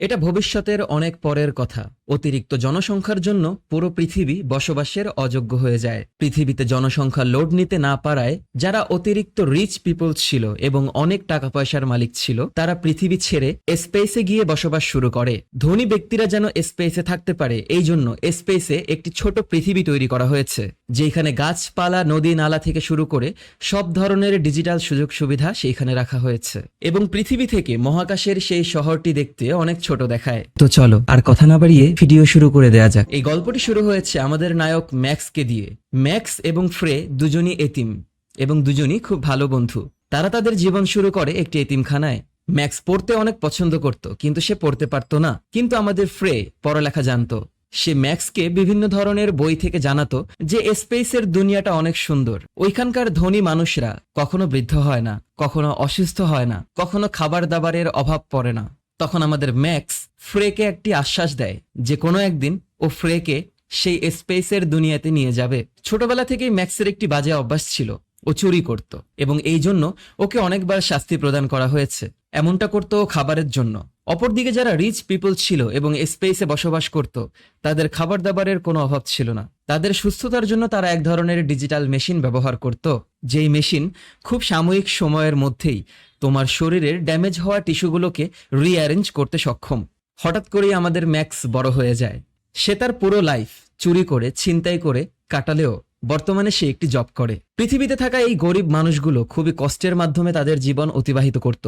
এটা ভবিষ্যতের অনেক পরের কথা। অতিরিক্ত জনসংখ্যার জন্য পুরো পৃথিবী বসবাসের অযোগ্য হয়ে যায়। পৃথিবীতে জনসংখ্যা লোড নিতে না পারায় যারা অতিরিক্ত রিচ পিপল ছিল এবং অনেক টাকা পয়সার মালিক ছিল, তারা পৃথিবী ছেড়ে স্পেসে গিয়ে বসবাস শুরু করে। ধনী ব্যক্তিরা যেন স্পেসে থাকতে পারে, এই জন্য স্পেসে একটি ছোট পৃথিবী তৈরি করা হয়েছে, যেখানে গাছপালা, নদী নালা থেকে শুরু করে সব ধরনের ডিজিটাল সুযোগ সুবিধা সেইখানে রাখা হয়েছে। এবং পৃথিবী থেকে মহাকাশের সেই শহরটি দেখতে অনেক ছোট দেখায়। তো চলো আর কথা না বাড়িয়ে ভিডিও শুরু করে দেয়া যাক। এই গল্পটি শুরু হয়েছে আমাদের নায়ক ম্যাক্সকে দিয়ে। ম্যাক্স এবং ফ্রে দুজনই এতিম এবং দুজনই খুব ভালো বন্ধু। তারা তাদের জীবন শুরু করে একটি এতিমখানায়। ম্যাক্স পড়তে অনেক পছন্দ করত, কিন্তু সে পড়তে পারত না। কিন্তু আমাদের ফ্রে পড়ালেখা জানতো। সে ম্যাক্সকে বিভিন্ন ধরনের বই থেকে জানাতো যে স্পেসের দুনিয়াটা অনেক সুন্দর। ওইখানকার ধনী মানুষরা কখনো বৃদ্ধ হয় না, কখনো অসুস্থ হয় না, কখনো খাবার দাবারের অভাব পড়ে না। তখন আমাদের ম্যাক্স ফ্রেকে একটি আশ্বাস দেয় যে কোনো একদিন ও ফ্রেকে সেই স্পেসের দুনিয়াতে নিয়ে যাবে। ছোটবেলা থেকেই ম্যাক্সের একটি বাজে অভ্যাস ছিল, ও চুরি করত এবং এই জন্য ওকে অনেকবার শাস্তি প্রদান করা হয়েছে। এমনটা করত ও খাবারের জন্য। অপরদিকে যারা রিচ পিপল ছিল এবং স্পেসে বসবাস করত, তাদের খাবার দাবারের কোনো অভাব ছিল না। তাদের সুস্থতার জন্য তারা এক ধরনের ডিজিটাল মেশিন ব্যবহার করত, যেই মেশিন খুব সাময়িক সময়ের মধ্যেই তোমার শরীরের ড্যামেজ হওয়া টিস্যুগুলোকে রিঅ্যারেঞ্জ করতে সক্ষম। হঠাৎ করেই আমাদের ম্যাক্স বড় হয়ে যায়। সে তার পুরো লাইফ চুরি করে, ছিনতাই করে কাটালেও বর্তমানে সে একটি জব করে। পৃথিবীতে থাকা এই গরিব মানুষগুলো খুবই কষ্টের মাধ্যমে তাদের জীবন অতিবাহিত করত।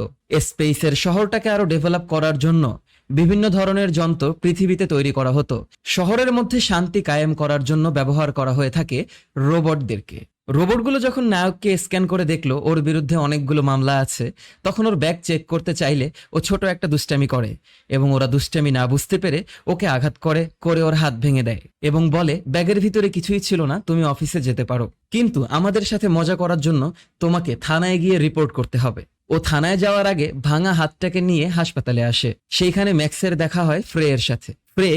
স্পেসের শহরটাকে আরো ডেভেলপ করার জন্য বিভিন্ন ধরনের যন্ত্র পৃথিবীতে তৈরি করা হতো। শহরের মধ্যে শান্তি কায়েম করার জন্য ব্যবহার করা হয়ে থাকে রোবটদেরকে। রোবটগুলো যখন নায়ককে স্ক্যান করে দেখলো ওর বিরুদ্ধে অনেকগুলো মামলা আছে, তখন ওর ব্যাগ চেক করতে চাইলে ও ছোট একটা দুষ্টামি করে এবং ওরা দুষ্টামি না বুঝতে পেরে ওকে আঘাত করে ওর হাত ভেঙে দেয় এবং বলে ব্যাগের ভিতরে কিছুই ছিল না, তুমি অফিসে যেতে পারো। কিন্তু আমাদের সাথে মজা করার জন্য তোমাকে থানায় গিয়ে রিপোর্ট করতে হবে। ও থানায় যাওয়ার আগে ভাঙা হাতটাকে নিয়ে হাসপাতালে আসে। সেইখানে ম্যাক্সের দেখা হয় ফ্রে এর সাথে। ফ্রে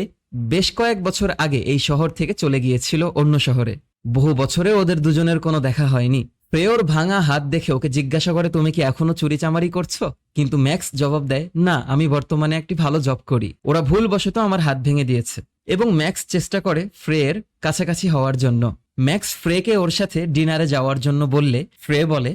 বেশ কয়েক বছর আগে এই শহর থেকে চলে গিয়েছিল অন্য শহরে। বহু বছরে ওদের দুজনের কোনো দেখা হয়নি। ফ্রে ওর ভাঙা হাত দেখে ওকে জিজ্ঞাসা করে, তুমি কি এখনো চুরি চামারি করছো? কিন্তু ম্যাক্স জবাব দেয়, না, আমি বর্তমানে একটি ভালো জব করি। ওরা ভুলবশত আমার হাত ভেঙে দিয়েছে। এবং ম্যাক্স চেষ্টা করে ফ্রের কাছাকাছি হওয়ার জন্য। ম্যাক্স ফ্রেকে ওর সাথে ডিনারে যাওয়ার জন্য বললে ফ্রে বলে,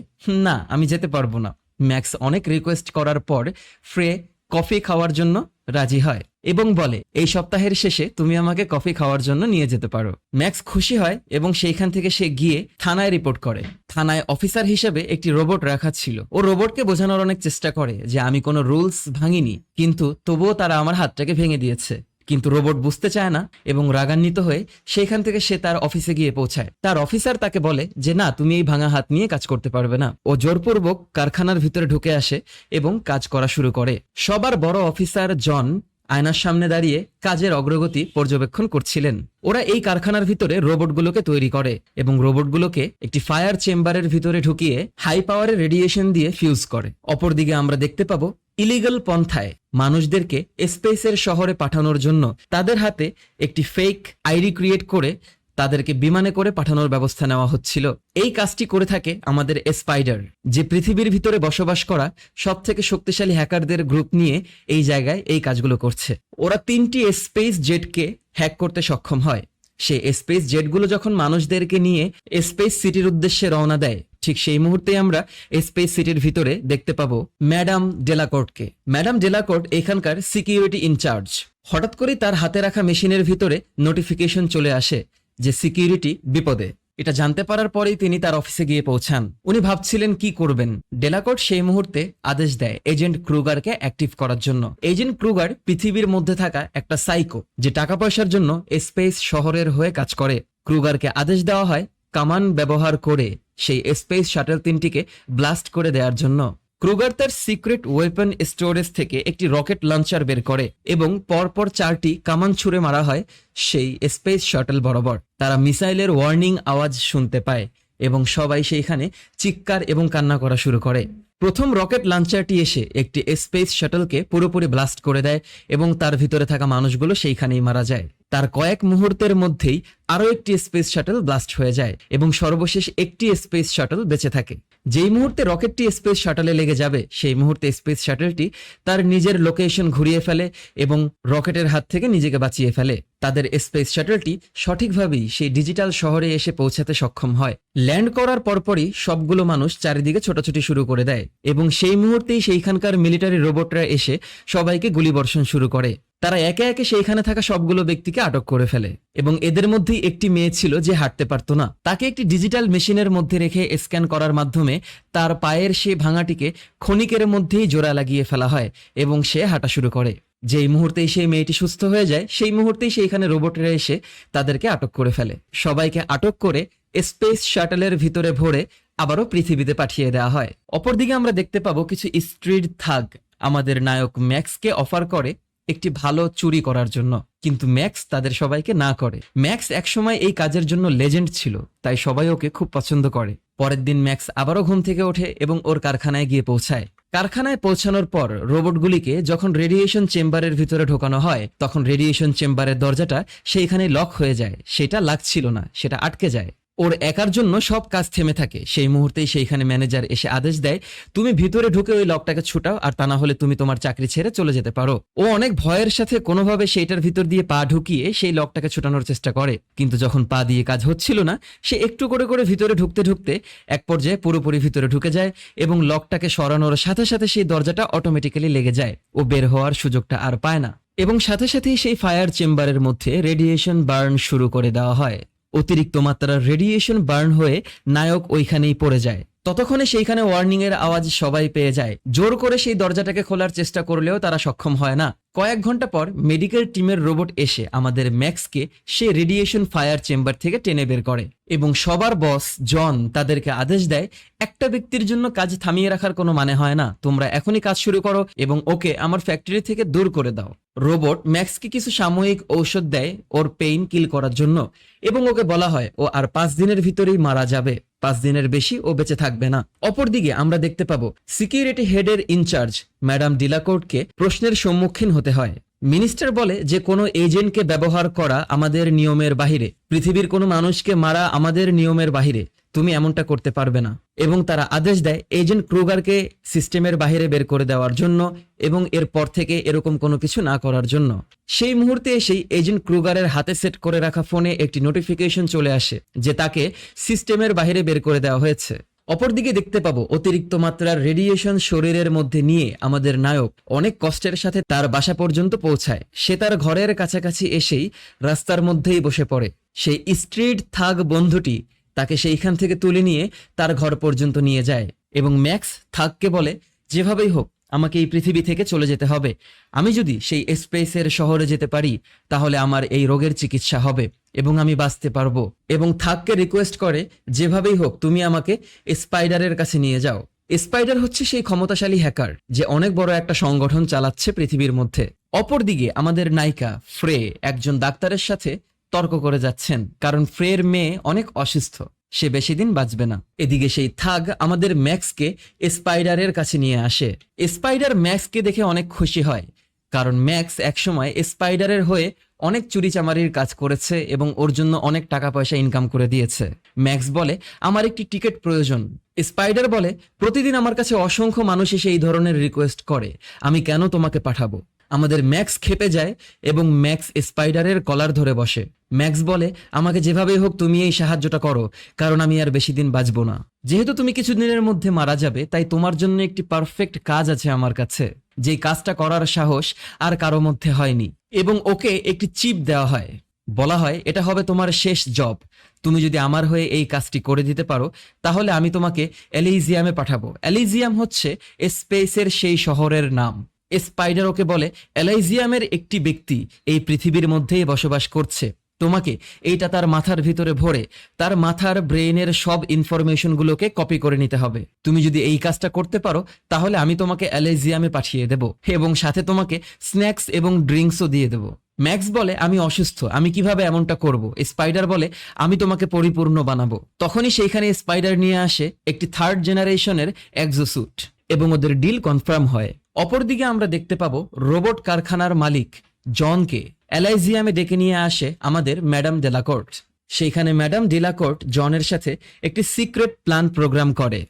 না, আমি যেতে পারবো না। ম্যাক্স অনেক রিকোয়েস্ট করার পর ফ্রে কফি খাওয়ার জন্য রাজি হয় এবং বলে, এই সপ্তাহের শেষে তুমি আমাকে কফি খাওয়ার জন্য নিয়ে যেতে পারো। ম্যাক্স খুশি হয় এবং সেইখান থেকে সে গিয়ে থানায় রিপোর্ট করে। থানায় অফিসার হিসেবে একটি রোবট রাখা ছিল। ও রোবটকে বোঝানোর অনেক চেষ্টা করে যে আমি কোনো রুলস ভাঙিনি, কিন্তু তবুও তারা আমার হাতটাকে ভেঙে দিয়েছে। কিন্তু রোবট বুঝতে চায় না এবং রাগান্বিত হয়ে সেইখান থেকে সে তার অফিসে গিয়ে পৌঁছায়। তার অফিসার তাকে বলে যে না, তুমি এই ভাঙা হাত নিয়ে কাজ করতে পারবে না। ও জোরপূর্বক কারখানার ভিতরে ঢুকে আসে এবং কাজ করা শুরু করে। সবার বড় অফিসার জন আয়নার সামনে দাঁড়িয়ে কাজের অগ্রগতি পর্যবেক্ষণ করছিলেন। ওরা এই কারখানার ভিতরে রোবটগুলোকে তৈরি করে এবং রোবটগুলোকে একটি ফায়ার চেম্বারের ভিতরে ঢুকিয়ে হাই পাওয়ারের রেডিয়েশন দিয়ে ফিউজ করে। অপরদিকে আমরা দেখতে পাবো ইলিগাল পন্থায় মানুষদেরকে স্পেসের শহরে পাঠানোর জন্য তাদের হাতে একটি ফেক আইডি ক্রিয়েট করে তাদেরকে বিমানে করে পাঠানোর ব্যবস্থা নেওয়া হচ্ছিল। এই কাজটি করে থাকে আমাদের স্পাইডার, যে পৃথিবীর ভিতরে বসবাস করা সব থেকে শক্তিশালী হ্যাকারদের গ্রুপ নিয়ে এই জায়গায় এই কাজগুলো করছে। ওরা 3টি স্পেস জেটকে হ্যাক করতে সক্ষম হয়। সেই স্পেস জেটগুলো যখন মানুষদেরকে নিয়ে স্পেস সিটির উদ্দেশ্যে রওনা দেয়, ঠিক সেই মুহূর্তে আমরা স্পেস সিটির ভিতরে দেখতে পাবো ম্যাডাম ডেলাকোর্টকে। ম্যাডাম ডেলাকোর্ট এখানকার সিকিউরিটি ইনচার্জ। হঠাৎ করে তার হাতে রাখা মেশিনের ভিতরে নোটিফিকেশন চলে আসে যে সিকিউরিটি বিপদে। এটা জানতে পারার পরেই তিনি তার অফিসে গিয়ে পৌঁছান। উনি ভাবছিলেন কি করবেন। ডেলাকোর্ট সেই মুহূর্তে আদেশ দেয় এজেন্ট ক্রুগারকে অ্যাক্টিভ করার জন্য। এজেন্ট ক্রুগার পৃথিবীর মধ্যে থাকা একটা সাইকো, যে টাকা পয়সার জন্য স্পেস শহরের হয়ে কাজ করে। ক্রুগারকে আদেশ দেওয়া হয় কামান ব্যবহার করে সেই স্পেস শাটল 3টিকে ব্লাস্ট করে দেওয়ার জন্য। ক্রুগার তার সিক্রেট ওয়েপন স্টোরেজ থেকে একটি রকেট লঞ্চার বের করে এবং পরপর 4টি কামান ছুড়ে মারা হয় সেই স্পেস শাটল বরাবর। তারা মিসাইলের ওয়ার্নিং আওয়াজ শুনতে পায় এবং সবাই সেইখানে চিৎকার এবং কান্না করা শুরু করে। প্রথম রকেট লঞ্চারটি এসে একটি স্পেস শাটলকে পুরোপুরি ব্লাস্ট করে দেয় এবং তার ভিতরে থাকা মানুষগুলো সেইখানেই মারা যায়। তার কয়েক মুহূর্তের মধ্যেই আরও একটি স্পেস শাটল ব্লাস্ট হয়ে যায় এবং সর্বশেষ একটি স্পেস শাটল বেঁচে থাকে। যেই মুহূর্তে রকেটটি স্পেস শাটলে লেগে যাবে সেই মুহূর্তে স্পেস শাটলটি তার নিজের লোকেশন ঘুরিয়ে ফেলে এবং রকেটের হাত থেকে নিজেকে বাঁচিয়ে ফেলে। তাদের স্পেস শাটলটি সঠিকভাবেই সেই ডিজিটাল শহরে এসে পৌঁছাতে সক্ষম হয়। ল্যান্ড করার পরপরই সবগুলো মানুষ চারিদিকে ছোটাছুটি শুরু করে দেয় এবং সেই মুহূর্তেই সেইখানকার মিলিটারি রোবটরা এসে সবাইকে গুলিবর্ষণ শুরু করে। তারা একে একে সেইখানে থাকা সবগুলো ব্যক্তিকে আটক করে ফেলে এবং এদের মধ্যেই একটি মেয়ে ছিল যে হাঁটতে পারতো না। তাকে একটি ডিজিটাল মেশিনের মধ্যে রেখে স্ক্যান করার মাধ্যমে তার পায়ের সেই ভাঙাটিকে ক্ষণিকের মধ্যেই জোড়া লাগিয়ে ফেলা হয় এবং সে হাঁটা শুরু করে। যেই মুহূর্তেই সেই মেয়েটি সুস্থ হয়ে যায় সেই মুহূর্তেই সেইখানে রোবটরা এসে তাদেরকে আটক করে ফেলে। সবাইকে আটক করে স্পেস শাটলের ভিতরে ভরে আবারও পৃথিবীতে পাঠিয়ে দেওয়া হয়। অপরদিকে আমরা দেখতে পাবো কিছু স্ট্রিট থাগ আমাদের নায়ক ম্যাক্সকে অফার করে একটি ভালো চুরি করার জন্য, কিন্তু ম্যাক্স তাদের সবাইকে না করে। ম্যাক্স একসময় এই কাজের জন্য লেজেন্ড ছিল, তাই সবাই ওকে খুব পছন্দ করে। পরের দিন ম্যাক্স আবারও ঘুম থেকে ওঠে এবং ওর কারখানায় গিয়ে পৌঁছায়। কারখানায় পৌঁছানোর পর রোবটগুলিকে যখন রেডিয়েশন চেম্বারের ভিতরে ঢোকানো হয় তখন রেডিয়েশন চেম্বারের দরজাটা সেইখানে লক হয়ে যায়। সেটা লাগছিল না, সেটা আটকে যায়। ওর একার জন্য সব কাজ থেমে থাকে। সেই মুহূর্তেই সেইখানে ম্যানেজার এসে আদেশ দেয়, তুমি ভিতরে ঢুকে ওই লকটাকে ছুটাও, আর তা না হলে তুমি তোমার চাকরি ছেড়ে চলে যেতে পারো। ও অনেক ভয়ের সাথে কোনোভাবে সেইটার ভিতর দিয়ে পা ঢুকিয়ে সেই লকটাকে ছুটানোর চেষ্টা করে, কিন্তু যখন পা দিয়ে কাজ হচ্ছিল না সে একটু করে করে ভিতরে ঢুকতে ঢুকতে এক পর্যায়ে পুরোপুরি ভিতরে ঢুকে যায় এবং লকটাকে সরানোর সাথে সাথে সেই দরজাটা অটোমেটিক্যালি লেগে যায়। ও বের হওয়ার সুযোগটা আর পায় না এবং সাথে সাথেই সেই ফায়ার চেম্বারের মধ্যে রেডিয়েশন বার্ন শুরু করে দেওয়া হয়। অতিরিক্ত মাত্রার রেডিয়েশন বার্ন হয়ে নায়ক ওইখানেই পড়ে যায়। ততক্ষণে সেইখানে ওয়ার্নিং এর আওয়াজ সবাই পেয়ে যায়। জোর করে সেই দরজাটাকে খোলার চেষ্টা করলেও তারা সক্ষম হয় না। কয়েক ঘন্টা পর মেডিকেল টিমের রোবট এসে আমাদের ম্যাক্সকে সে রেডিয়েশন ফায়ার চেম্বার থেকে টেনে বের করে এবং সবার বস জন তাদেরকে আদেশ দেয়, একটা ব্যক্তির জন্য কাজ থামিয়ে রাখার কোনো মানে হয় না, তোমরা এখনই কাজ শুরু করো এবং ওকে আমার ফ্যাক্টরি থেকে দূর করে দাও। রোবট ম্যাক্সকে কিছু সাময়িক ঔষধ দেয় ওর পেইন কিল করার জন্য এবং ওকে বলা হয় ও আর 5 দিনের ভিতরেই মারা যাবে, 5 দিনের বেশি ও বেঁচে থাকবে না। অপরদিকে আমরা দেখতে পাবো সিকিউরিটি হেডের ইনচার্জ ম্যাডাম ডিলাকোর্টকে প্রশ্নের সম্মুখীন হতে হয়। মিনিস্টার বলে যে কোনো এজেন্টকে ব্যবহার করা আমাদের নিয়মের বাহিরে, পৃথিবীর কোনো মানুষকে মারা আমাদের নিয়মের বাহিরে, তুমি এমনটা করতে পারবে না। এবং তারা আদেশ দেয় এজেন্ট ক্রুগারকে সিস্টেমের বাইরে বের করে দেওয়ার জন্য এবং এরপর থেকে এরকম কোনো কিছু না করার জন্য। সেই মুহূর্তে এসেই এজেন্ট ক্রুগারের হাতে সেট করে রাখা ফোনে একটি নোটিফিকেশন চলে আসে যে তাকে সিস্টেমের বাইরে বের করে দেওয়া হয়েছে। অপরদিকে দেখতে পাবো অতিরিক্ত মাত্রার রেডিয়েশন শরীরের মধ্যে নিয়ে আমাদের নায়ক অনেক কষ্টের সাথে তার বাসা পর্যন্ত পৌঁছায়। সে তার ঘরের কাছাকাছি এসেই রাস্তার মধ্যেই বসে পড়ে। সেই স্ট্রিট থাগ বন্ধুটি তাকে সেইখান থেকে তুলে নিয়ে তার ঘর পর্যন্ত নিয়ে যায় এবং ম্যাক্স থাগকে বলে, যেভাবেই হোক আমাকে এই পৃথিবী থেকে চলে যেতে হবে। আমি যদি সেই স্পেসের শহরে যেতে পারি তাহলে আমার এই রোগের চিকিৎসা হবে এবং আমি বাঁচতে পারবো। এবং থাগকে রিকোয়েস্ট করে, যেভাবেই হোক তুমি আমাকে স্পাইডারের কাছে নিয়ে যাও। স্পাইডার হচ্ছে সেই ক্ষমতাশালী হ্যাকার যে অনেক বড় একটা সংগঠন চালাচ্ছে পৃথিবীর মধ্যে। অপরদিকে আমাদের নায়িকা ফ্রে একজন ডাক্তারের সাথে তর্ক করে যাচ্ছেন, কারণ ফ্রের মেয়ে অনেক অসুস্থ, সে বেশি দিন বাঁচবে না। এদিকে সেই থাগ আমাদের ম্যাক্সকে স্পাইডারের কাছে নিয়ে আসে। স্পাইডার ম্যাক্সকে দেখে অনেক খুশি হয়, কারণ ম্যাক্স একসময় স্পাইডারের হয়ে অনেক চুরিচামারির কাজ করেছে এবং ওর জন্য অনেক টাকা পয়সা ইনকাম করে দিয়েছে। ম্যাক্স বলে, আমার একটি টিকিট প্রয়োজন। স্পাইডার বলে, প্রতিদিন আমার কাছে অসংখ্য মানুষ এসে এই ধরনের রিকোয়েস্ট করে, আমি কেন তোমাকে পাঠাবো। আমাদের ম্যাক্স ক্ষেপে যায় এবং ম্যাক্স স্পাইডারের কলার ধরে বসে। ম্যাক্স বলে, আমাকে যেভাবেই হোক তুমি এই সাহায্যটা করো, কারণ আমি আর বেশি দিন বাঁচবো না। যেহেতু তুমি কিছুদিনের মধ্যে মারা যাবে তাই তোমার জন্য একটি পারফেক্ট কাজ আছে আমার কাছে, যেই কাজটা করার সাহস আর কারো মধ্যে হয়নি। এবং ওকে একটি চিপ দেওয়া হয়, বলা হয় এটা হবে তোমার শেষ জব, তুমি যদি আমার হয়ে এই কাজটি করে দিতে পারো তাহলে আমি তোমাকে এলিজিয়ামে পাঠাবো। এলিজিয়াম হচ্ছে স্পেসের সেই শহরের নাম। স্পাইডার ওকে বলে, এলাইজিয়ামের একটি ব্যক্তি এই পৃথিবীর মধ্যেই বসবাস করছে, তোমাকে এইটা তার মাথার ভিতরে ভরে তার মাথার ব্রেইনের সব ইনফরমেশনগুলোকে কপি করে নিতে হবে। তুমি যদি এই কাজটা করতে পারো তাহলে আমি তোমাকে এলাইজিয়ামে পাঠিয়ে দেব এবং সাথে তোমাকে স্ন্যাক্স এবং ড্রিঙ্কসও দিয়ে দেব। ম্যাক্স বলে, আমি অসুস্থ, আমি কিভাবে এমনটা করব। স্পাইডার বলে, আমি তোমাকে পরিপূর্ণ বানাবো। তখনই সেইখানে স্পাইডার নিয়ে আসে একটি 3rd জেনারেশনের এক্সোস্যুট এবং ওদের ডিল কনফার্ম হয়। অপরদিকে আমরা দেখতে পাবো রোবট কারখানার মালিক জনকে এলাইজিয়ামে ডেকে নিয়ে আসে আমাদের ম্যাডাম ডেলাকোর্ট। সেইখানে ম্যাডাম ডেলাকোর্ট জনের সাথে একটি সিক্রেট প্ল্যান প্রোগ্রাম করে।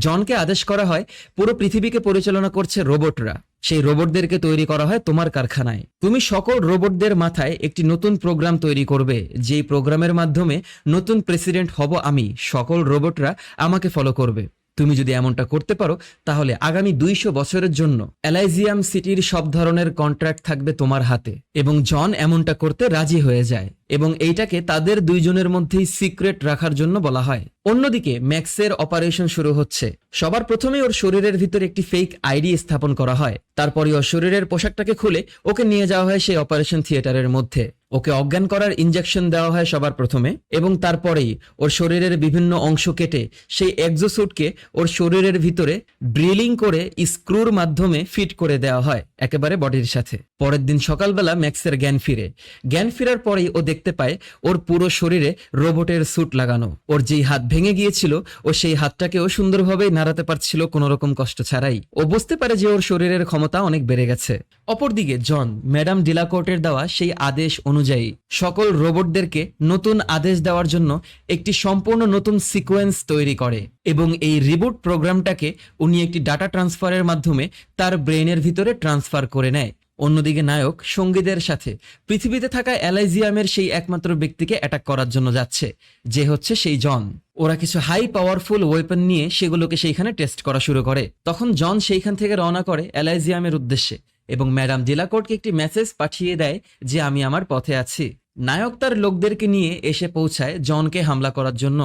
জনকে আদেশ করা হয় পুরো পৃথিবীকে পরিচালনা করছে রোবটরা, সেই রোবটদেরকে তৈরি করা হয় তোমার কারখানায়। তুমি সকল রোবটদের মাথায় একটি নতুন প্রোগ্রাম তৈরি করবে, যেই প্রোগ্রামের মাধ্যমে নতুন প্রেসিডেন্ট হব আমি, সকল রোবটরা আমাকে ফলো করবে। তুমি যদি এমনটা করতে পারো তাহলে আগামী 200 বছরের জন্য এলাইজিয়াম সিটির সব ধরনের কন্ট্রাক্ট থাকবে তোমার হাতে। এবং জন এমনটা করতে রাজি হয়ে যায় এবং এইটাকে তাদের দুইজনের মধ্যেই সিক্রেট রাখার জন্য বলা হয়। অন্যদিকে ম্যাক্সের অপারেশন শুরু হচ্ছে। সবার প্রথমে ওর শরীরের ভিতরে একটি ফেক আইডি স্থাপন করা হয়। তারপরে ওর শরীরের পোশাকটাকে খুলে ওকে নিয়ে যাওয়া হয় সেই অপারেশন থিয়েটারের মধ্যে। ওকে অজ্ঞান করার ইনজেকশন দেওয়া হয় সবার প্রথমে এবং তারপরেই ওর শরীরের বিভিন্ন অংশ কেটে সেই এক্সোস্যুটকে ওর শরীরের ভিতরে ড্রিলিং করে স্ক্রুর মাধ্যমে ফিট করে দেওয়া হয় একেবারে বডির সাথে। পরের দিন সকালবেলা ম্যাক্সের জ্ঞান ফিরে। জ্ঞান ফেরার পরেই ও দেখতে পায় ওর পুরো শরীরে রোবটের স্যুট লাগানো। ওর যেই হাত ভেঙে গিয়েছিল ও সেই হাতটাকেও সুন্দরভাবে নাড়াতে পারছিল কোনো রকম কষ্ট ছাড়াই। ও বুঝতে পারে যে ওর শরীরের ক্ষমতা অনেক বেড়ে গেছে। অপরদিকে জন ম্যাডাম ডেলাকোর্টের দেওয়া সেই আদেশ অনুযায়ী সকল রোবটদেরকে নতুন আদেশ দেওয়ার জন্য একটি সম্পূর্ণ নতুন সিকোয়েন্স তৈরি করে এবং এই রিবুট প্রোগ্রামটাকে উনি একটি ডাটা ট্রান্সফারের মাধ্যমে তার ব্রেনের ভিতরে ট্রান্সফার করে নেয়। অন্যদিকে নায়ক সঙ্গীদের সাথে পৃথিবীতে থাকা এলাইজিয়ামের সেই একমাত্র ব্যক্তিকে অ্যাটাক করার জন্য যাচ্ছে, যে হচ্ছে সেই জন। ওরা কিছু হাই পাওয়ারফুল ওয়েপন নিয়ে সেগুলোকে সেইখানে টেস্ট করা শুরু করে। তখন জন সেইখান থেকে রওনা করে এলাইজিয়ামের উদ্দেশ্যে এবং ম্যাডাম ডেলাকোর্টকে একটি মেসেজ পাঠিয়ে দেয় যে আমি আমার পথে আছি। নায়ক তার লোকদেরকে নিয়ে এসে পৌঁছায় জনকে হামলা করার জন্য।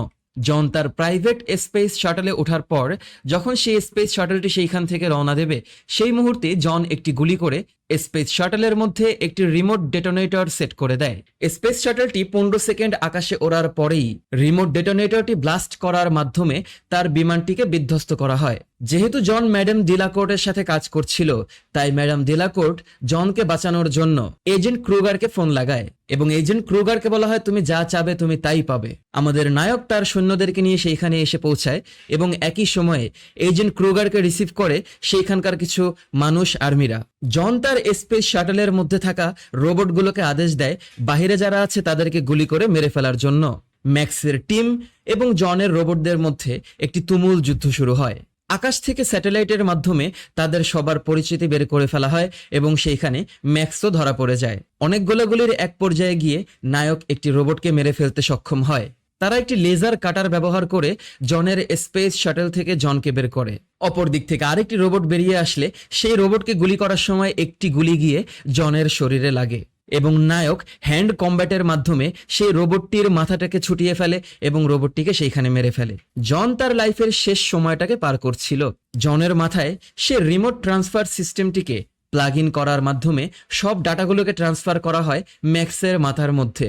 জন তার প্রাইভেট স্পেস শাটলে ওঠার পর যখন সেই স্পেস শাটলটি সেইখান থেকে রওনা দেবে, সেই মুহূর্তে জন একটি গুলি করে স্পেস শাটলের মধ্যে একটি রিমোট ডেটোনেটর সেট করে দেয়। স্পেস শাটলটি 15 সেকেন্ড আকাশে ওড়ার পরেই রিমোট ডেটোনেটরটি ব্লাস্ট করার মাধ্যমে তার বিমানটিকে বিধ্বস্ত করা হয়। যেহেতু জন ম্যাডাম ডেলাকোর্টের সাথে কাজ করছিল, তাই ম্যাডাম ডেলাকোর্ট জনকে বাঁচানোর জন্য এজেন্ট ক্রুগারকে ফোন লাগায় এবং এজেন্ট ক্রুগারকে বলা হয় তুমি যা চাবে তুমি তাই পাবে। আমাদের নায়ক তার সৈন্যদেরকে নিয়ে সেইখানে এসে পৌঁছায় এবং একই সময়ে এজেন্ট ক্রুগারকে রিসিভ করে সেইখানকার কিছু মানুষ আর্মিরা। জন তার স্পেস শাটলের মধ্যে থাকা রোবটগুলোকে আদেশ দেয় বাহিরে যারা আছে তাদেরকে গুলি করে মেরে ফেলার জন্য। ম্যাক্সের টিম এবং জনের রোবটদের মধ্যে একটি তুমুল যুদ্ধ শুরু হয়। আকাশ থেকে স্যাটেলাইটের মাধ্যমে তাদের সবার পরিচিতি বের করে ফেলা হয় এবং সেইখানে ম্যাক্সও ধরা পড়ে যায়। অনেক গোলাগুলির এক পর্যায়ে গিয়ে নায়ক একটি রোবটকে মেরে ফেলতে সক্ষম হয়। তারা একটি লেজার কাটার ব্যবহার করে জনের স্পেস শাটল থেকে জনকে বের করে। অপর দিক থেকে আরেকটি রোবট বেরিয়ে আসলে সেই রোবটকে গুলি করার সময় একটি গুলি গিয়ে জনের শরীরে লাগে এবং নায়ক হ্যান্ড কম্ব্যাটের মাধ্যমে সেই রোবটটির মাথাটাকে ছুটিয়ে ফেলে এবং রোবটটিকে সেইখানে মেরে ফেলে। জন তার লাইফের শেষ সময়টাকে পার করছিল। জনের মাথায় সে রিমোট ট্রান্সফার সিস্টেমটিকে প্লাগ ইন করার মাধ্যমে সব ডাটাগুলোকে ট্রান্সফার করা হয় ম্যাক্সের মাথার মধ্যে।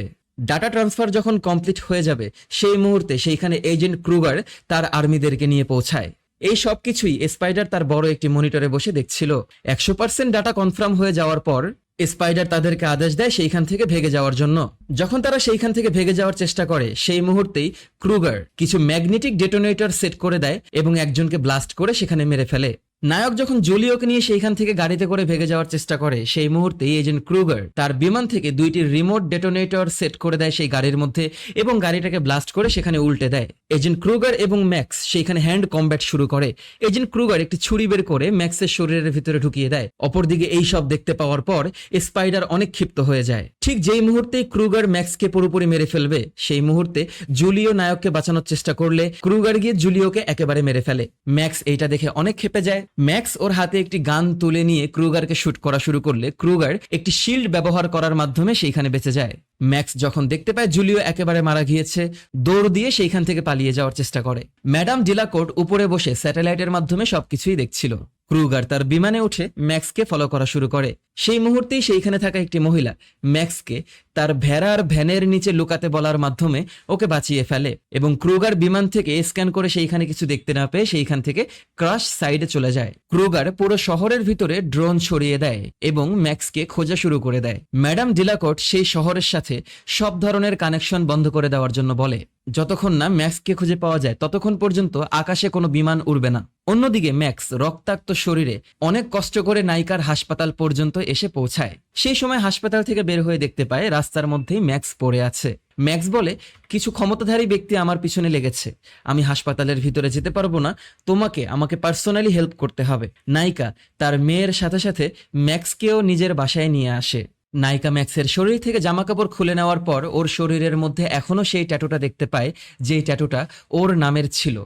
ডাটা ট্রান্সফার যখন কমপ্লিট হয়ে যাবে সেই মুহূর্তে সেইখানে এজেন্ট ক্রুগার তার আর্মিদেরকে নিয়ে পৌঁছায়। এই সব কিছুই স্পাইডার তার বড় একটি মনিটরে বসে দেখছিল। 100% ডাটা কনফার্ম হয়ে যাওয়ার পর স্পাইডার তাদেরকে আদেশ দেয় সেইখান থেকে ভেগে যাওয়ার জন্য। যখন তারা সেইখান থেকে ভেগে যাওয়ার চেষ্টা করে সেই মুহূর্তেই ক্রুগার কিছু ম্যাগনেটিক ডেটোনেটর সেট করে দেয় এবং একজনকে ব্লাস্ট করে সেখানে মেরে ফেলে। নায়ক যখন জুলিওকে নিয়ে সেইখান থেকে গাড়িতে করে ভেগে যাওয়ার চেষ্টা করে সেই মুহূর্তে এজেন্ট ক্রুগার তার বিমান থেকে 2টি রিমোট ডেটোনেটর সেট করে দেয় সেই গাড়ির মধ্যে এবং গাড়িটাকে ব্লাস্ট করে সেখানে উল্টে দেয়। এজেন্ট ক্রুগার এবং ম্যাক্স সেইখানে হ্যান্ড কম্ব্যাট শুরু করে। এজেন্ট ক্রুগার একটি ছুরি বের করে ম্যাক্সের শরীরের ভিতরে ঢুকিয়ে দেয়। অপরদিকে এই সব দেখতে পাওয়ার পর স্পাইডার অনেক ক্ষিপ্ত হয়ে যায়। ঠিক যেই মুহূর্তে ক্রুগার ম্যাক্সকে পুরোপুরি মেরে ফেলবে সেই মুহূর্তে জুলিও নায়ককে বাঁচানোর চেষ্টা করলে ক্রুগার গিয়ে জুলিওকে একেবারে মেরে ফেলে। ম্যাক্স এইটা দেখে অনেক ক্ষেপে যায়। ম্যাক্স ওর হাতে একটি গান তুলে নিয়ে ক্রুগারকে শুট করা শুরু করলে ক্রুগার একটি শিল্ড ব্যবহার করার মাধ্যমে সেইখানে বেঁচে যায়। ম্যাক্স যখন দেখতে পায় জুলিও একেবারে মারা গিয়েছে, দৌড় দিয়ে সেইখান থেকে পালিয়ে যাওয়ার চেষ্টা করে। ম্যাডাম ডেলাকোর্ট উপরে বসে স্যাটেলাইটের মাধ্যমে সবকিছুই দেখছিল। ক্রুগার তার বিমানে উঠে ম্যাক্সকে ফলো করা শুরু করে। সেই মুহূর্তেই সেইখানে থাকা একটি মহিলা ম্যাক্সকে তার ভেড়ার ভ্যানের নিচে লুকাতে বলার মাধ্যমে ওকে বাঁচিয়ে ফেলে এবং ক্রুগার বিমান থেকে স্ক্যান করে সেইখানে কিছু দেখতে না পেয়ে সেইখান থেকে ক্রাশ সাইডে চলে যায়। ক্রুগার পুরো শহরের ভিতরে ড্রোন ছড়িয়ে দেয় এবং ম্যাক্সকে খোঁজা শুরু করে দেয়। ম্যাডাম ডেলাকোর্ট সেই শহরের সাথে সব ধরনের কানেকশন বন্ধ করে দেওয়ার জন্য বলে যতক্ষণ না ম্যাক্সকে খুঁজে পাওয়া যায় ততক্ষণ পর্যন্ত আকাশে কোনো বিমান উড়বে না। অন্যদিকে ম্যাক্স রক্তাক্ত শরীরে অনেক কষ্ট করে নায়িকার হাসপাতাল পর্যন্ত এসে পৌঁছায়। সেই সময় হাসপাতাল থেকে বের হয়ে দেখতে পায় রাস্তার মধ্যেই ম্যাক্স পড়ে আছে। ম্যাক্স বলে, কিছু ক্ষমতাধারী ব্যক্তি আমার পিছনে লেগেছে, আমি হাসপাতালের ভিতরে যেতে পারবো না, আমাকে পার্সোনালি হেল্প করতে হবে। নায়িকা তার মেয়ের সাথে সাথে ম্যাক্সকেও নিজের বাসায় নিয়ে আসে। নায়িকা ম্যাক্সের শরীর থেকে জামাকাপড় খুলে নেওয়ার পর ওর শরীরের মধ্যে এখনো সেই ট্যাটুটা দেখতে পায়, যেই ট্যাটুটা ওর নামের ছিল।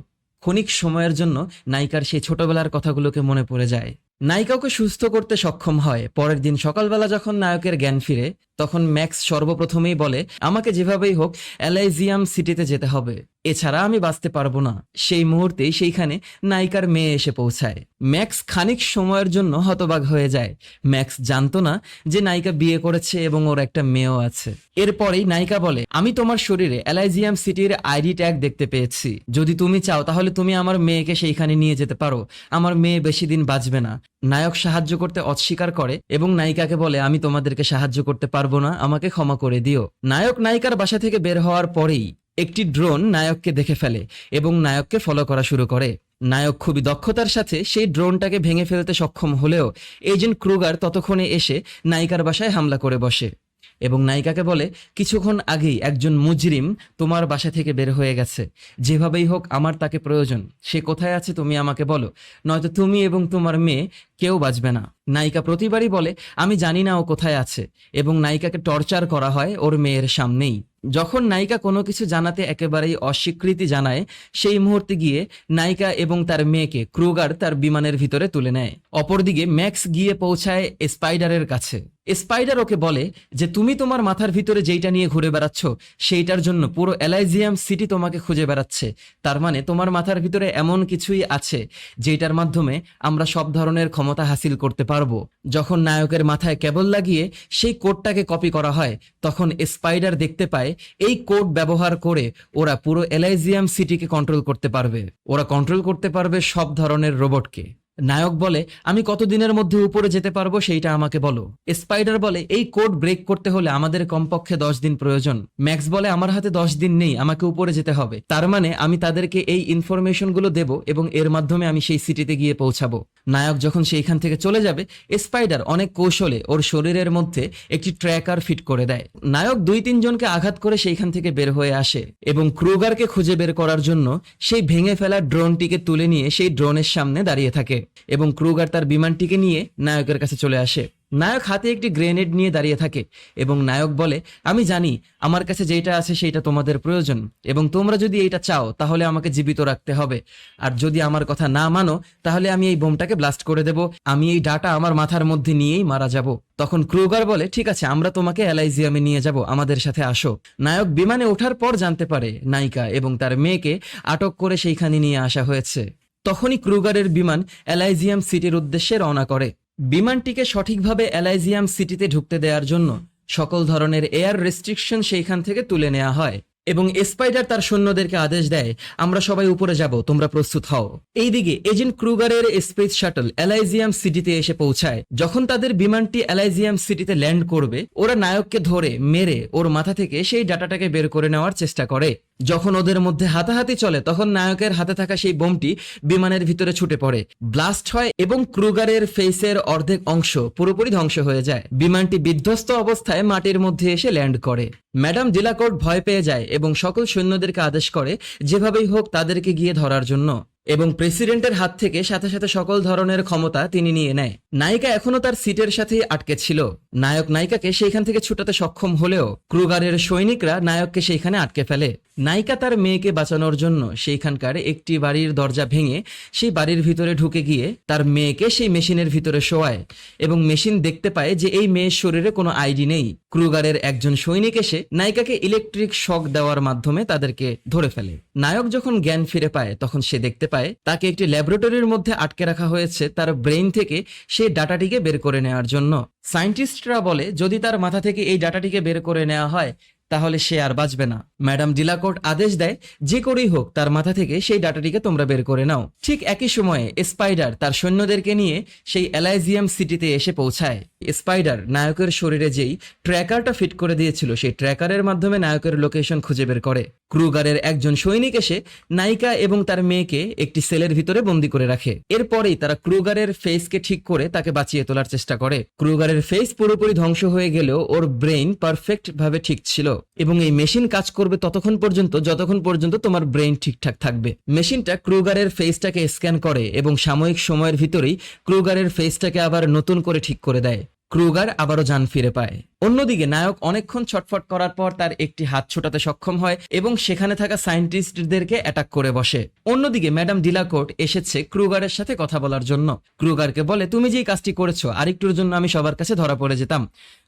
ক্ষণিক সময়ের জন্য নায়িকার সেই ছোটবেলার কথাগুলোকে মনে পড়ে যায়। নায়িকা ওকে সুস্থ করতে সক্ষম হয়। পরের দিন সকালবেলা যখন নায়কের জ্ঞান ফিরে, তখন ম্যাক্স সর্বপ্রথমেই বলে, আমাকে যেভাবেই হোক এলাইজিয়াম সিটিতে যেতে হবে, এছাড়া আমি বাঁচতে পারবো না। সেই মুহূর্তেই সেইখানে নায়িকার মেয়ে এসে পৌঁছায়। ম্যাক্স খানিক সময়ের জন্য হতবাক হয়ে যায়। ম্যাক্স জানতো না যে নায়িকা বিয়ে করেছে এবং ওর একটা মেয়েও আছে। এরপরেই নায়িকা বলে, আমি তোমার শরীরে এলাইজিয়াম সিটির আইডি ট্যাগ দেখতে পেয়েছি, যদি তুমি চাও তাহলে তুমি আমার মেয়েকে সেইখানে নিয়ে যেতে পারো, আমার মেয়ে বেশি দিন বাঁচবে না। নায়ক সাহায্য করতে অস্বীকার করে এবং নায়িকাকে বলে, আমি তোমাদেরকে সাহায্য করতে পারবো না, আমাকে ক্ষমা করে দিও। নায়ক নায়িকার বাসা থেকে বের হওয়ার পরেই একটি ড্রোন নায়ককে দেখে ফেলে এবং নায়ককে ফলো করা শুরু করে। নায়ক খুবই দক্ষতার সাথে সেই ড্রোনটাকে ভেঙে ফেলতে সক্ষম হলেও এজেন্ট ক্রুগার ততক্ষণে এসে নায়িকার বাসায় হামলা করে বসে এবং নায়িকাকে বলে, কিছুক্ষণ আগেই একজন মুজরিম তোমার বাসা থেকে বের হয়ে গেছে, যেভাবেই হোক আমার তাকে প্রয়োজন, সে কোথায় আছে তুমি আমাকে বলো, নয়তো তুমি এবং তোমার মেয়ে কেউ বাঁচবে না। নায়িকা প্রতিবারই বলে, আমি জানি না ও কোথায় আছে, এবং নায়িকাকে টর্চার করা হয় ওর মেয়ের সামনেই। যখন নায়িকা কোনো কিছু জানাতে একেবারেই অস্বীকৃতি জানায়, সেই মুহূর্তে গিয়ে নায়িকা এবং তার মেয়েকে ক্রুগার তার বিমানের ভিতরে তুলে নেয়। অপরদিকে ম্যাক্স গিয়ে পৌঁছায় স্পাইডারের কাছে। স্পাইডার ওকে বলে যে, তুমি তোমার মাথার ভিতরে যেইটা নিয়ে ঘুরে বেড়াচ্ছ, সেইটার জন্য পুরো এলাইজিয়াম সিটি তোমাকে খুঁজে বেড়াচ্ছে। তার মানে তোমার মাথার ভিতরে এমন কিছুই আছে যেটার মাধ্যমে আমরা সব ধরনের ক্ষমতা হাসিল করতে পারবো। যখন নায়কের মাথায় কেবল লাগিয়ে সেই কোডটাকে কপি করা হয়, তখন স্পাইডার দেখতে পায় এই কোড ব্যবহার করে ওরা পুরো এলাইজিয়াম সিটিকে কন্ট্রোল করতে পারবে। ওরা কন্ট্রোল করতে পারবে সব ধরনের রোবটকে। নায়ক বলে, আমি কতদিনের মধ্যে উপরে যেতে পারবো সেইটা আমাকে বলো। স্পাইডার বলে, এই কোড ব্রেক করতে হলে আমাদের কমপক্ষে 10 দিন প্রয়োজন। ম্যাক্স বলে, আমার হাতে 10 দিন নেই, আমাকে উপরে যেতে হবে। তার মানে আমি তাদেরকে এই ইনফরমেশন গুলো দেবো এবং এর মাধ্যমে আমি সেই সিটিতে গিয়ে পৌঁছাবো। নায়ক যখন সেইখান থেকে চলে যাবে, স্পাইডার অনেক কৌশলে ওর শরীরের মধ্যে একটি ট্র্যাকার ফিট করে দেয়। নায়ক 2-3 জনকে আঘাত করে সেইখান থেকে বের হয়ে আসে এবং ক্রুগারকে খুঁজে বের করার জন্য সেই ভেঙে ফেলা ড্রোনটিকে তুলে নিয়ে সেই ড্রোনের সামনে দাঁড়িয়ে থাকে এবং ক্রুগার তার বিমানটিকে নিয়ে নায়কের কাছে চলে আসে। নায়ক হাতে একটি গ্রেনেড নিয়ে দাঁড়িয়ে থাকে এবং নায়ক বলে, আমি জানি আমার কাছে যেটা আছে সেইটা তোমাদের প্রয়োজন, এবং তোমরা যদি এইটা চাও তাহলে আমাকে জীবিত রাখতে হবে, আর যদি আমার কথা না মানো তাহলে আমি এই বোমটাকে ব্লাস্ট করে দেব, আমি এই ডাটা আমার মাথার মধ্যে নিয়েই মারা যাব। তখন ক্রুগার বলে, ঠিক আছে, আমরা তোমাকে এলাইজিয়ামে নিয়ে যাব, আমাদের সাথে আসো। নায়ক বিমানে ওঠার পর জানতে পারে নায়িকা এবং তার মেয়েকে আটক করে সেইখানে নিয়ে আসা হয়েছে। তখনই ক্রুগারের বিমান এলাইজিয়াম সিটির উদ্দেশ্যে রওনা করে। বিমানটিকে সঠিকভাবে এলাইজিয়াম সিটিতে ঢুকতে দেওয়ার জন্য সকল ধরনের এয়ার রেস্ট্রিকশন সেইখান থেকে তুলে নেওয়া হয় এবং স্পাইডার তার সৈন্যদেরকে আদেশ দেয়, আমরা সবাই উপরে যাব, তোমরা প্রস্তুত হও। এইদিকে এজেন্ট ক্রুগারের স্পেস শাটল এলাইজিয়াম সিটিতে এসে পৌঁছায়। যখন তাদের বিমানটি এলাইজিয়াম সিটিতে ল্যান্ড করবে, ওরা নায়ককে ধরে মেরে ওর মাথা থেকে সেই ডাটাটাকে বের করে নেওয়ার চেষ্টা করে। যখন ওদের মধ্যে হাতাহাতি চলে, তখন নায়কের হাতে থাকা সেই বোমটি বিমানের ভিতরে ছুটে পড়ে, ব্লাস্ট হয় এবং ক্রুগারের ফেসের অর্ধেক অংশ পুরোপুরি ধ্বংস হয়ে যায়। বিমানটি বিধ্বস্ত অবস্থায় মাটির মধ্যে এসে ল্যান্ড করে। ম্যাডাম ডিলাকোর্ট ভয় পেয়ে যায় এবং সকল সৈন্যদেরকে আদেশ করে যেভাবেই হোক তাদেরকে গিয়ে ধরার জন্য, এবং প্রেসিডেন্টের হাত থেকে সাথে সাথে সকল ধরনের ক্ষমতা তিনি নিয়ে নেয়। নায়িকা এখনো তার সিটের সাথেই আটকে ছিল। নায়ক নায়িকাকে সেইখান থেকে ছুটাতে সক্ষম হলেও ক্রুগারের সৈনিকরা নায়ককে সেইখানে আটকে ফেলে। নায়িকা তার মেয়েকে বাঁচানোর জন্য সেইখানকার একটি বাড়ির দরজা ভেঙে সেই বাড়ির ভিতরে ঢুকে গিয়ে তার মেয়েকে সেই মেশিনের ভিতরে শোয়ায় এবং মেশিন দেখতে পায় যে এই মেয়ের শরীরে কোনো আইডি নেই। ক্রুগারের একজন সৈনিক এসে নায়িকাকে ইলেকট্রিক শক দেওয়ার মাধ্যমে তাদেরকে ধরে ফেলে। নায়ক যখন জ্ঞান ফিরে পায়, তখন সে দেখতে পায় তাকে একটি ল্যাবরেটরির মধ্যে আটকে রাখা হয়েছে তার ব্রেইন থেকে সেই ডাটাটিকে বের করে নেওয়ার জন্য। সায়েন্টিস্টরা বলে, যদি তার মাথা থেকে এই ডাটাটিকে বের করে নেওয়া হয় তাহলে সে আর বাঁচবে না। ম্যাডাম ডিলাকোর্ট আদেশ দেয় যে করেই হোক তার মাথা থেকে সেই ডাটাটিকে তোমরা বের করে নাও। ঠিক একই সময়ে স্পাইডার তার সৈন্যদেরকে নিয়ে সেই এলাইজিয়াম সিটিতে এসে পৌঁছায়। স্পাইডার নায়কের শরীরে যেই ট্র্যাকারটা ফিট করে দিয়েছিল সেই ট্র্যাকারের মাধ্যমে নায়কের লোকেশন খুঁজে বের করে। ক্রুগারের একজন সৈনিক এসে নায়িকা এবং তার মেয়েকে একটি সেলের ভিতরে বন্দি করে রাখে। এরপরেই তারা ক্রুগারের ফেসকে ঠিক করে তাকে বাঁচিয়ে তোলার চেষ্টা করে। ক্রুগারের ফেস পুরোপুরি ধ্বংস হয়ে গেলেও ওর ব্রেইন পারফেক্ট ভাবে ঠিক ছিল, এবং এই মেশিন কাজ করবে ততক্ষণ পর্যন্ত যতক্ষণ পর্যন্ত তোমার ব্রেইন ঠিকঠাক থাকবে। মেশিনটা ক্রুগারের ফেসটাকে স্ক্যান করে এবং সাময়িক সময়ের ভিতরেই ক্রুগারের ফেসটাকে আবার নতুন করে ঠিক করে দেয়। ক্রুগার আবারও জান ফিরে পায়। অন্যদিকে নায়ক অনেকক্ষণ ছটফট করার পর তার একটি হাত ছোটাতে সক্ষম হয় এবং সেখানে থাকা সায়েন্টিস্টদেরকে অ্যাটাক করে বসে। অন্যদিকে ম্যাডাম ডিলাকোর্ট এসেছে ক্রুগারের সাথে কথা বলার জন্য। ক্রুগারকে বলে, তুমি যেই কাজটি করেছো আরেকটুর জন্য আমি সবার কাছে ধরা পড়ে যেতাম।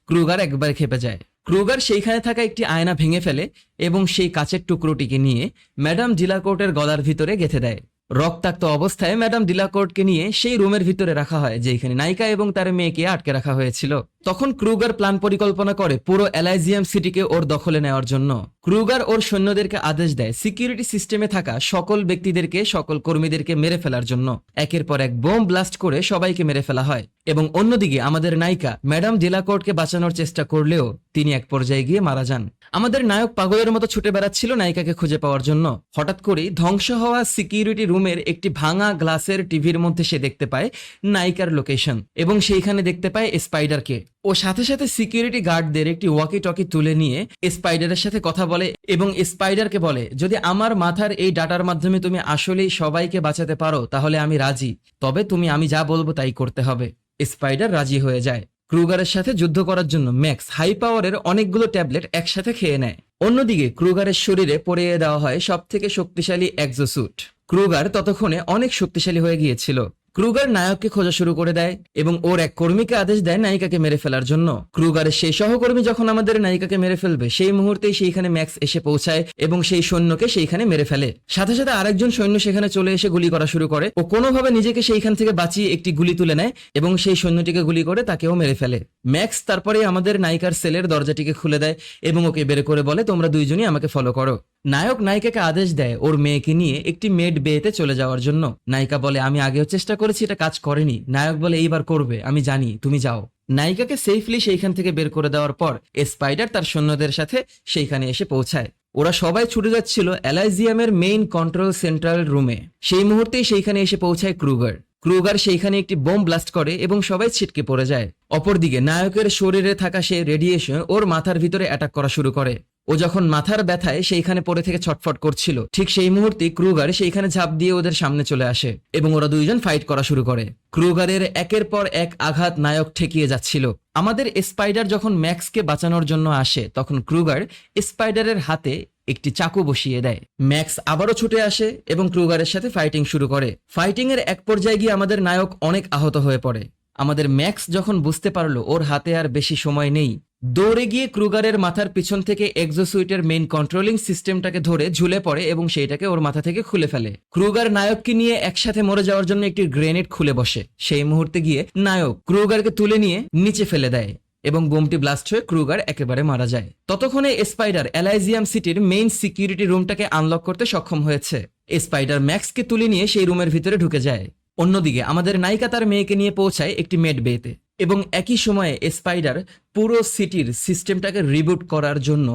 ক্রুগার একবার খেপে যায়। ক্রুগার সেইখানে থাকা একটি আয়না ভেঙে ফেলে এবং সেই কাচের টুকরোটিকে নিয়ে ম্যাডাম ডিলাকোর্টের গলার ভিতরে গেঁথে দেয়। রক্তাক্ত অবস্থায় ম্যাডাম ডিলাকোর্টকে নিয়ে সেই রুমের ভিতরে রাখা হয় যেখানে নায়িকা এবং তার মেয়েকে আটকে রাখা হয়েছিল। তখন ক্রুগার প্ল্যান পরিকল্পনা করে পুরো এলাইজিয়াম সিটিকে ওর দখলে নেওয়ার জন্য। ক্রুগার ওর সৈন্যদেরকে আদেশ দেয় সিকিউরিটি সিস্টেমে থাকা সকল ব্যক্তিদেরকে, সকল কর্মীদেরকে মেরে ফেলার জন্য। একের পর এক বোম ব্লাস্ট করে সবাইকে মেরে ফেলা হয়। এবং অন্যদিকে আমাদের নায়িকা ম্যাডাম ডিলাকোর্টকে বাঁচানোর চেষ্টা করলেও তিনি এক পর্যায়ে গিয়ে মারা যান। আমাদের নায়ক পাগলের মতো ছুটে বেড়াচ্ছিল নায়িকাকে খুঁজে পাওয়ার জন্য। হঠাৎ করেই ধ্বংস হওয়া সিকিউরিটি রুমের একটি ভাঙা গ্লাসের টিভির মধ্যে সে দেখতে পায় নায়িকার লোকেশন, এবং সেইখানে দেখতে পায় স্পাইডারকে। ও সাথে সাথে সিকিউরিটি গার্ডদের একটি ওয়াকি টকি তুলে নিয়ে স্পাইডারের সাথে কথা বলে এবং স্পাইডারকে বলে, যদি আমার মাথার এই ডাটার মাধ্যমে তুমি আসলেই সবাইকে বাঁচাতে পারো তাহলে আমি রাজি, তবে তুমি আমি যা বলবো তাই করতে হবে। স্পাইডার রাজি হয়ে যায়। ক্রুগারের সাথে যুদ্ধ করার জন্য ম্যাক্স হাই পাওয়ারের অনেকগুলো ট্যাবলেট একসাথে খেয়ে নেয়। অন্যদিকে ক্রুগারের শরীরে পরিয়ে দেওয়া হয় সব থেকে শক্তিশালী এক্সোস্যুট। ক্রুগার ততক্ষণে অনেক শক্তিশালী হয়ে গিয়েছিল। ক্রুগার নায়ককে খোঁজা শুরু করে দেয় এবং ওর এক কর্মীকে আদেশ দেয় নায়িকাকে মেরে ফেলার জন্য। ক্রুগারের সেই সহকর্মী যখন আমাদের নায়িকাকে মেরে ফেলবে সেই মুহূর্তেই সেইখানে ম্যাক্স এসে পৌঁছায় এবং সেই সৈন্যকে সেইখানে মেরে ফেলে। সাথে সাথে আরেকজন সৈন্য সেখানে চলে এসে গুলি করা শুরু করে। ও কোনোভাবে নিজেকে সেইখান থেকে বাঁচিয়ে একটি গুলি তুলে নেয় এবং সেই সৈন্যটিকে গুলি করে তাকেও মেরে ফেলে। ম্যাক্স তারপরে আমাদের নায়িকার সেলের দরজাটিকে খুলে দেয় এবং ওকে বের করে বলে, তোমরা দুইজনই আমাকে ফলো করো। নায়ক নায়িকাকে আদেশ দেয় ওর মেয়েকে নিয়ে একটি মেড বেতে চলে যাওয়ার জন্য। নায়িকা বলে, আমি আগেও চেষ্টা করেছি, এটা কাজ করেনি। নায়ক বলে, এইবার করবে, আমি জানি, তুমি যাও। নায়িকাকে সেফলি সেইখান থেকে বের করে দেওয়ার পর স্পাইডার তার সৈন্যদের সাথে সেইখানে এসে পৌঁছায়। ওরা সবাই ছুটে যাচ্ছিল এলাইজিয়ামের মেইন কন্ট্রোল সেন্ট্রাল রুমে। সেই মুহূর্তেই সেইখানে এসে পৌঁছায় ক্রুগার। ক্রুগার সেইখানে একটি বোম ব্লাস্ট করে এবং সবাই ছিটকে পড়ে যায়। অপরদিকে নায়কের শরীরে থাকা সেই রেডিয়েশন ওর মাথার ভিতরে অ্যাটাক করা শুরু করে। ও যখন মাথার ব্যথায় সেইখানে পড়ে থেকে ছটফট করছিল, ঠিক সেই মুহূর্তে ক্রুগার সেইখানে ঝাঁপ দিয়ে ওদের সামনে চলে আসে এবং ওরা দুইজন ফাইট করা শুরু করে। ক্রুগারের একের পর এক আঘাত নায়ক ঠেকিয়ে যাচ্ছিল। আমাদের স্পাইডার যখন ম্যাক্সকে বাঁচানোর জন্য আসে তখন ক্রুগার স্পাইডারের হাতে একটি চাকু বসিয়ে দেয়। ম্যাক্স আবারও ছুটে আসে এবং ক্রুগারের সাথে ফাইটিং শুরু করে। ফাইটিং এর এক পর্যায়ে গিয়ে আমাদের নায়ক অনেক আহত হয়ে পড়ে। আমাদের ম্যাক্স যখন বুঝতে পারলো ওর হাতে আর বেশি সময় নেই, দৌড়ে গিয়ে ক্রুগারের মাথার পিছন থেকে এক্সোসুইটের মেইন কন্ট্রোলিং সিস্টেমটাকে ধরে ঝুলে পড়ে এবং সেইটাকে ওর মাথা থেকে খুলে ফেলে। ক্রুগার নায়ককে নিয়ে একসাথে মরে যাওয়ার জন্য একটি গ্রেনেড খুলে বসে। সেই মুহূর্তে গিয়ে নায়ক ক্রুগারকে তুলে নিয়ে নিচে ফেলে দেয় এবং বোমটি ব্লাস্ট হয়ে ক্রুগার একেবারে মারা যায়। ততক্ষণে স্পাইডার এলাইজিয়াম সিটির মেইন সিকিউরিটি রুমটাকে আনলক করতে সক্ষম হয়েছে। স্পাইডার ম্যাক্সকে তুলে নিয়ে সেই রুমের ভিতরে ঢুকে যায়। অন্যদিকে আমাদের নায়িকা তার মেয়েকে নিয়ে পৌঁছায় একটি মেড বেতে এবং একই সময়ে স্পাইডার পুরো সিটির সিস্টেমটাকে রিবুট করার জন্য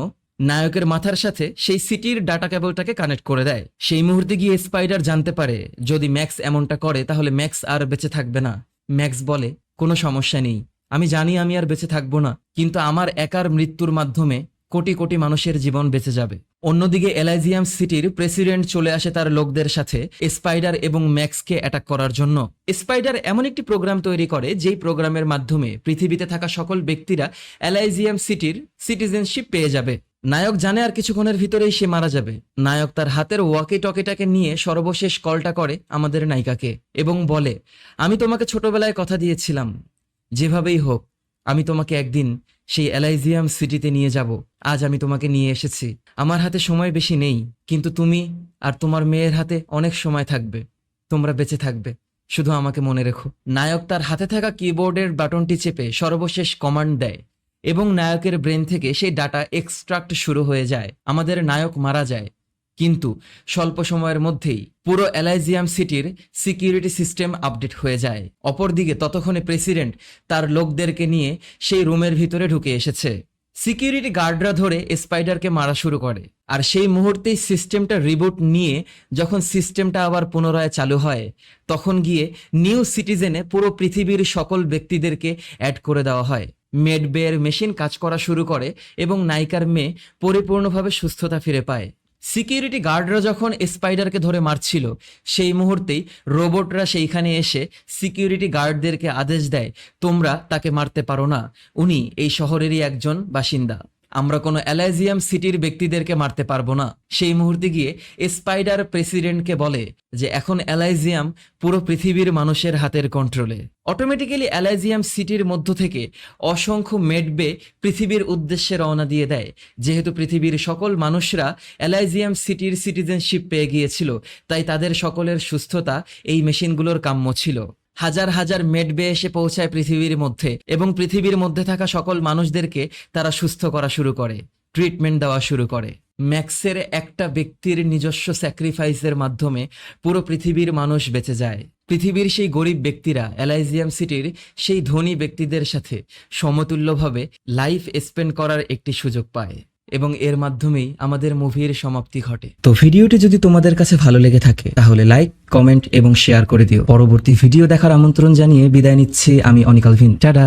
নায়কের মাথার সাথে সেই সিটির ডাটা কেবলটাকে কানেক্ট করে দেয়। সেই মুহূর্তে গিয়ে স্পাইডার জানতে পারে যদি ম্যাক্স এমনটা করে তাহলে ম্যাক্স আর বেঁচে থাকবে না। ম্যাক্স বলে, কোনো সমস্যা নেই, আমি জানি আমি আর বেঁচে থাকবো না, কিন্তু আমার একার মৃত্যুর মাধ্যমে কোটি কোটি মানুষের জীবন বেঁচে যাবে। অন্যদিকে এলাইজিয়াম সিটির প্রেসিডেন্ট চলে আসে তার লোকদের সাথে স্পাইডার এবং ম্যাক্সকে অ্যাটাক করার জন্য। স্পাইডার এমন একটি প্রোগ্রাম তৈরি করে যেই প্রোগ্রামের মাধ্যমে পৃথিবীতে থাকা সকল ব্যক্তিরা এলাইজিয়াম সিটির সিটিজেনশিপ পেয়ে যাবে। নায়ক জানে আর কিছুক্ষণের ভিতরেই সে মারা যাবে। নায়ক তার হাতের ওয়াকি টকিটাকে নিয়ে সর্বশেষ কলটা করে আমাদের নায়িকাকে এবং বলে, আমি তোমাকে ছোটবেলায় কথা দিয়েছিলাম, যেভাবেই হোক আমি তোমাকে একদিন সেই এলাইজিয়াম সিটিতে নিয়ে যাব। আজ আমি তোমাকে নিয়ে এসেছি। আমার হাতে সময় বেশি নেই, কিন্তু তুমি আর তোমার মেয়ের হাতে অনেক সময় থাকবে। তোমরা বেঁচে থাকবে, শুধু আমাকে মনে রেখো। নায়ক তার হাতে থাকা কিবোর্ডের বাটনটি চেপে সর্বশেষ কমান্ড দেয় এবং নায়কের ব্রেন থেকে সেই ডাটা এক্সট্রাক্ট শুরু হয়ে যায়। আমাদের নায়ক মারা যায়, কিন্তু স্বল্প সময়ের মধ্যেই পুরো এলাইজিয়াম সিটির সিকিউরিটি সিস্টেম আপডেট হয়ে যায়। অপরদিকে ততক্ষণে প্রেসিডেন্ট তার লোকদেরকে নিয়ে সেই রুমের ভিতরে ঢুকে এসেছে। সিকিউরিটি গার্ডরা ধরে স্পাইডারকে মারা শুরু করে, আর সেই মুহূর্তেই সিস্টেমটা রিবুট নিয়ে যখন সিস্টেমটা আবার পুনরায় চালু হয়, তখন গিয়ে নিউ সিটিজেনে পুরো পৃথিবীর সকল ব্যক্তিদেরকে অ্যাড করে দেওয়া হয়। মেডবের মেশিন কাজ করা শুরু করে এবং নায়িকার মেয়ে পরিপূর্ণভাবে সুস্থতা ফিরে পায়। সিকিউরিটি গার্ডরা যখন স্পাইডারকে ধরে মারছিল, সেই মুহূর্তেই রোবটরা সেইখানে এসে সিকিউরিটি গার্ডদেরকে আদেশ দেয়, তোমরা তাকে মারতে পারো না, উনি এই শহরেরই একজন বাসিন্দা, আমরা কোনো এলাইজিয়াম সিটির ব্যক্তিদেরকে মারতে পারবো না। সেই মুহূর্তে গিয়ে স্পাইডার প্রেসিডেন্টকে বলে যে এখন এলাইজিয়াম পুরো পৃথিবীর মানুষের হাতের কন্ট্রোলে। অটোমেটিক্যালি এলাইজিয়াম সিটির মধ্য থেকে অসংখ্য মেডবে পৃথিবীর উদ্দেশ্যে রওনা দিয়ে দেয়। যেহেতু পৃথিবীর সকল মানুষরা এলাইজিয়াম সিটির সিটিজেনশিপ পেয়ে গিয়েছিল, তাই তাদের সকলের সুস্থতা এই মেশিনগুলোর কাম্য ছিল। হাজার হাজার মেডবে এসে পৌঁছায় পৃথিবীর মধ্যে এবং পৃথিবীর মধ্যে থাকা সকল মানুষদেরকে তারা সুস্থ করা শুরু করে, ট্রিটমেন্ট দেওয়া শুরু করে। ম্যাক্সের একটা ব্যক্তির নিজস্ব স্যাক্রিফাইসের মাধ্যমে পুরো পৃথিবীর মানুষ বেঁচে যায়। পৃথিবীর সেই গরিব ব্যক্তিরা এলাইজিয়াম সিটির সেই ধনী ব্যক্তিদের সাথে সমতুল্যভাবে লাইফ স্পেন্ড করার একটি সুযোগ পায়, এবং এর মাধ্যমেই আমাদের মুভির সমাপ্তি ঘটে। তো ভিডিওটি যদি তোমাদের কাছে ভালো লেগে থাকে তাহলে লাইক, কমেন্ট এবং শেয়ার করে দিও। পরবর্তী ভিডিও দেখার আমন্ত্রণ জানিয়ে বিদায় নিচ্ছি আমি অনিক আলভিন। টাটা।